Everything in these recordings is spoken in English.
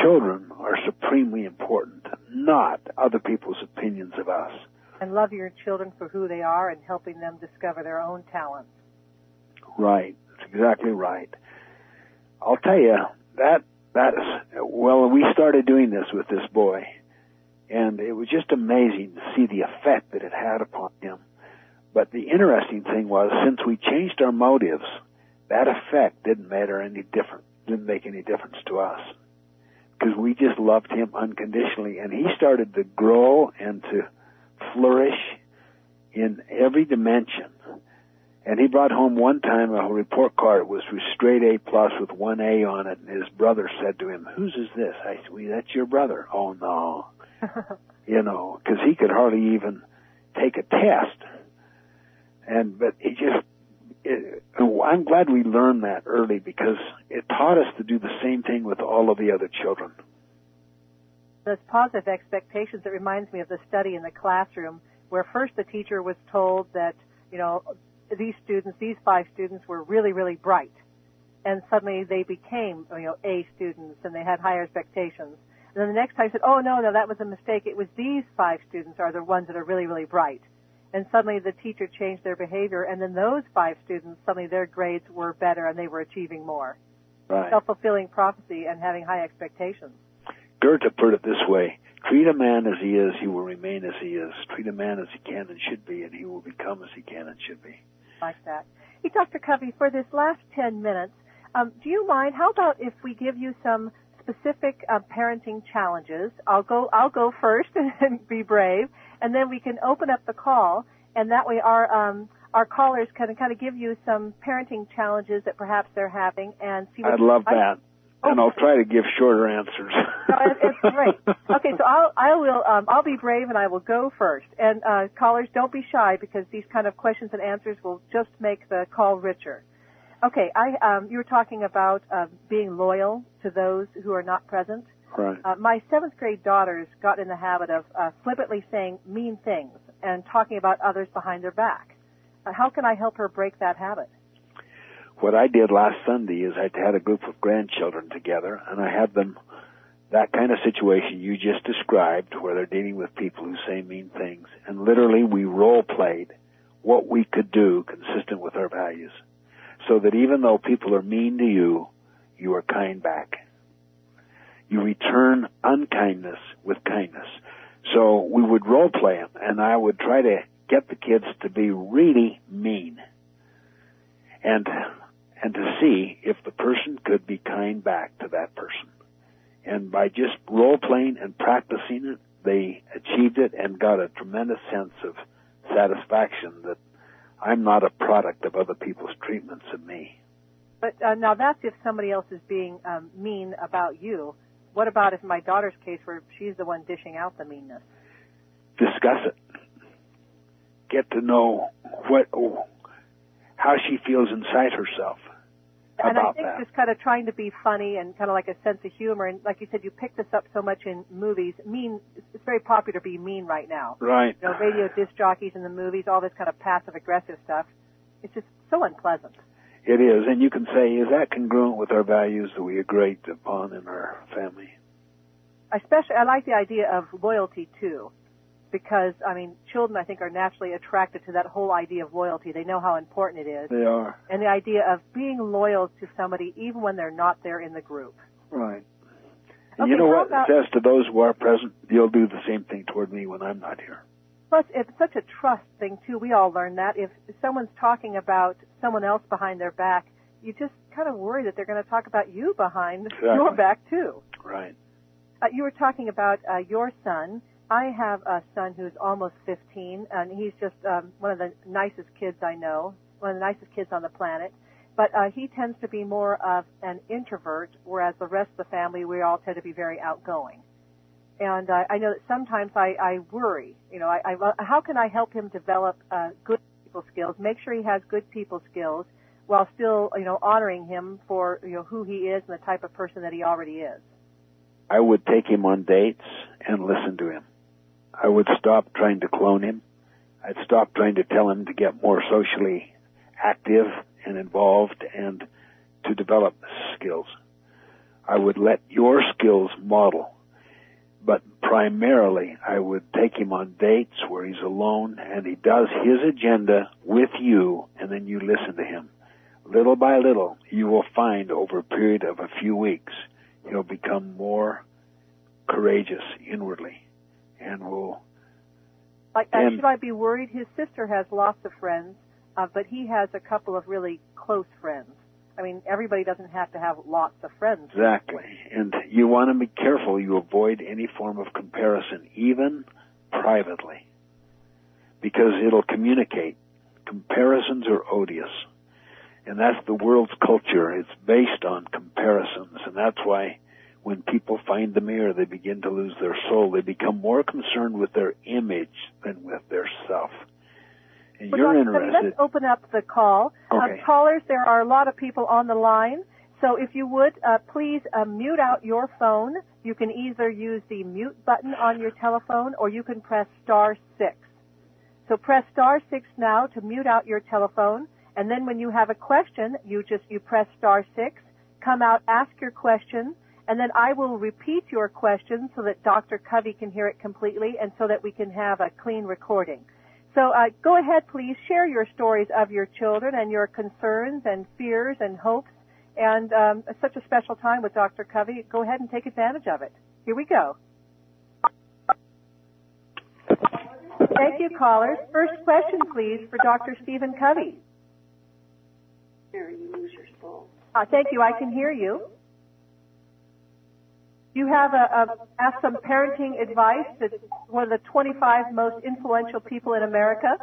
children are supremely important, not other people's opinions of us. And love your children for who they are and helping them discover their own talents. Right. That's exactly right. I'll tell you, well, we started doing this with this boy, and it was just amazing to see the effect that it had upon him. But the interesting thing was, since we changed our motives, that effect didn't make any difference to us, because we just loved him unconditionally, and he started to grow and to flourish in every dimension. And he brought home one time a report card. It was straight A+ with 1 A on it, and his brother said to him, "Whose is this?" I said, "Well, that's your brother." "Oh, no." Because he could hardly even take a test. But I'm glad we learned that early, because it taught us to do the same thing with all of the other children. Those positive expectations, it reminds me of the study in the classroom where first the teacher was told that, these 5 students were really, really bright. And suddenly they became, A students, and they had higher expectations. And then the next time said, "Oh, no, that was a mistake. It was these 5 students are the ones that are really, really bright." And suddenly the teacher changed their behavior, and then those 5 students, suddenly their grades were better and they were achieving more. Right. Self-fulfilling prophecy and having high expectations. Goethe put it this way: treat a man as he is, he will remain as he is. Treat a man as he can and should be, and he will become as he can and should be. Like that. Hey, Dr. Covey, for this last 10 minutes, do you mind, how about if we give you some specific parenting challenges? I'll go first and be brave, and then we can open up the call, and that way our callers can kind of give you some parenting challenges that perhaps they're having, and see what I'd love that. And I'll try to give shorter answers. No, it's great. Okay, so I'll be brave and I will go first. And callers, don't be shy, because these kind of questions and answers will just make the call richer. Okay, you were talking about being loyal to those who are not present. Right. My 7th grade daughters got in the habit of flippantly saying mean things and talking about others behind their back. How can I help her break that habit? What I did last Sunday is I had a group of grandchildren together, and I had them, that kind of situation you just described, where they're dealing with people who say mean things, and literally we role-played what we could do consistent with our values, so that even though people are mean to you, you are kind back. You return unkindness with kindness. So we would role-play them, and I would try to get the kids to be really mean, and to see if the person could be kind back to that person. And by just role-playing and practicing it, they achieved it and got a tremendous sense of satisfaction that I'm not a product of other people's treatments of me. But now that's if somebody else is being mean about you. What about if my daughter's case where she's the one dishing out the meanness? Discuss it. Get to know how she feels inside herself. And I think that. just kind of trying to be funny and kind of like a sense of humor. And like you said, you pick this up so much in movies. It's very popular to be mean right now. Right. Radio disc jockeys in the movies, all this kind of passive-aggressive stuff. It's just so unpleasant. It is. And you can say, is that congruent with our values that we agreed upon in our family? Especially, I like the idea of loyalty, too. Because, children, I think, are naturally attracted to that whole idea of loyalty. They know how important it is. They are. And the idea of being loyal to somebody even when they're not there in the group. Right. And you know what it says to those who are present? You'll do the same thing toward me when I'm not here. Plus, it's such a trust thing, too. We all learn that. If someone's talking about someone else behind their back, you just kind of worry that they're going to talk about you behind your back, too. Right. You were talking about your son. I have a son who's almost 15, and he's just one of the nicest kids I know, one of the nicest kids on the planet. But he tends to be more of an introvert, whereas the rest of the family, we all tend to be very outgoing. And I know that sometimes I worry, how can I help him develop good people skills, make sure he has good people skills, while still, honoring him for, who he is and the type of person that he already is? I would take him on dates and listen to him. I would stop trying to clone him. I'd stop trying to tell him to get more socially active and involved and to develop skills. I would let your skills model. But primarily, I would take him on dates where he's alone and he does his agenda with you, and then you listen to him. Little by little, you will find over a period of a few weeks, he'll become more courageous inwardly and will... should I be worried? His sister has lots of friends, but he has a couple of really close friends. I mean, everybody doesn't have to have lots of friends. Exactly. And you want to be careful you avoid any form of comparison, even privately, because it'll communicate. Comparisons are odious. And that's the world's culture. It's based on comparisons. And that's why when people find the mirror, they begin to lose their soul. They become more concerned with their image than with their self. And you're interested. Let's open up the call. Okay. Callers, there are a lot of people on the line. So if you would, please mute out your phone. You can either use the mute button on your telephone or you can press *6. So press *6 now to mute out your telephone. And then when you have a question, you press *6, come out, ask your question, and then I will repeat your question so that Dr. Covey can hear it completely and so that we can have a clean recording. So go ahead, please. Share your stories of your children and your concerns and fears and hopes. And it's such a special time with Dr. Covey. Go ahead and take advantage of it. Here we go. Thank you, callers. First question, please, for Dr. Stephen Covey. You lose your soul. Thank you. I can hear you. You have asked some parenting advice that's one of the 25 most influential people in America.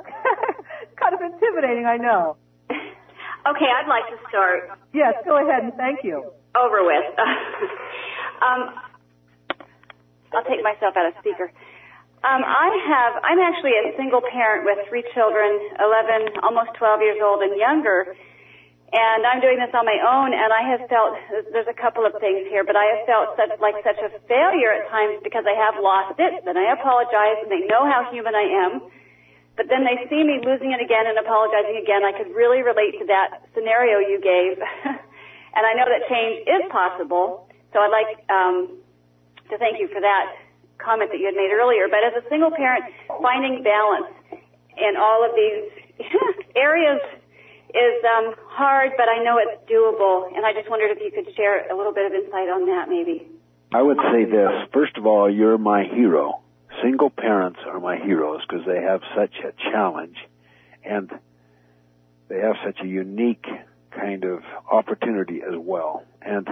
Kind of intimidating, I know. Okay, I'd like to start. Yes, go ahead, and thank you. Over with. I'll take myself out of speaker. I'm actually a single parent with 3 children, 11, almost 12 years old and younger. And I'm doing this on my own, and I have felt, there's a couple of things here, but I have felt such a failure at times because I have lost it, and I apologize, and they know how human I am. But then they see me losing it again and apologizing again. I could really relate to that scenario you gave. And I know that change is possible, so I'd like to thank you for that comment that you had made earlier. But as a single parent, finding balance in all of these areas is hard, but I know it's doable, and I just wondered if you could share a little bit of insight on that, maybe. I would say this. First of all, you're my hero. Single parents are my heroes because they have such a challenge, and they have such a unique kind of opportunity as well. And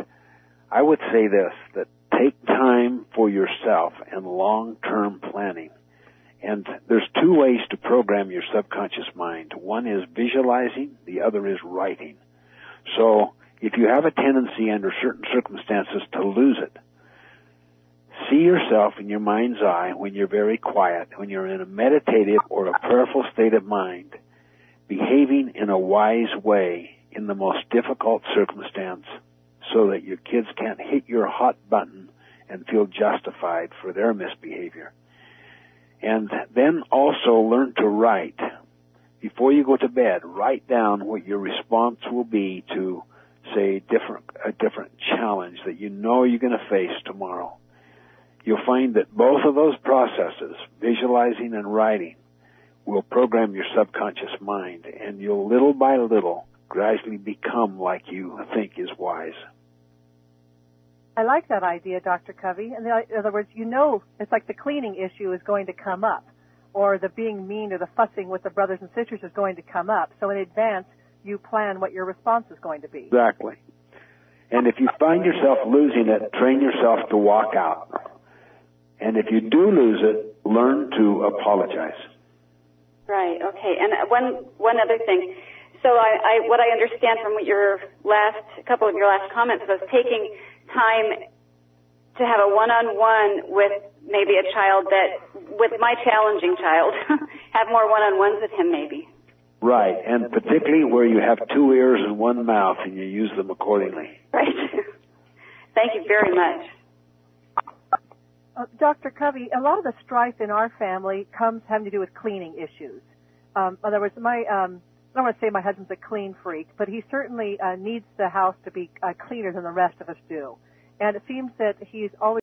I would say this, that take time for yourself and long-term planning. And there's 2 ways to program your subconscious mind. One is visualizing, the other is writing. So if you have a tendency under certain circumstances to lose it, see yourself in your mind's eye when you're very quiet, when you're in a meditative or a prayerful state of mind, behaving in a wise way in the most difficult circumstance so that your kids can't hit your hot button and feel justified for their misbehavior. And then also learn to write. Before you go to bed, write down what your response will be to, say, a different challenge that you know you're going to face tomorrow. You'll find that both of those processes, visualizing and writing, will program your subconscious mind, and you'll little by little gradually become like you think is wise. I like that idea, Dr. Covey. In other words, you know it's like the cleaning issue is going to come up, or the being mean or the fussing with the brothers and sisters is going to come up. So in advance, you plan what your response is going to be. Exactly. And if you find yourself losing it, train yourself to walk out. And if you do lose it, learn to apologize. Right, okay. And one other thing. So what I understand from a couple of your last comments was taking time to have a one-on-one with maybe a child with my challenging child, have more one-on-ones with him maybe. Right, and particularly where you have 2 ears and 1 mouth and you use them accordingly. Right. Thank you very much. Dr. Covey, a lot of the strife in our family comes having to do with cleaning issues. In other words, I don't want to say my husband's a clean freak, but he certainly needs the house to be cleaner than the rest of us do. And it seems that he's always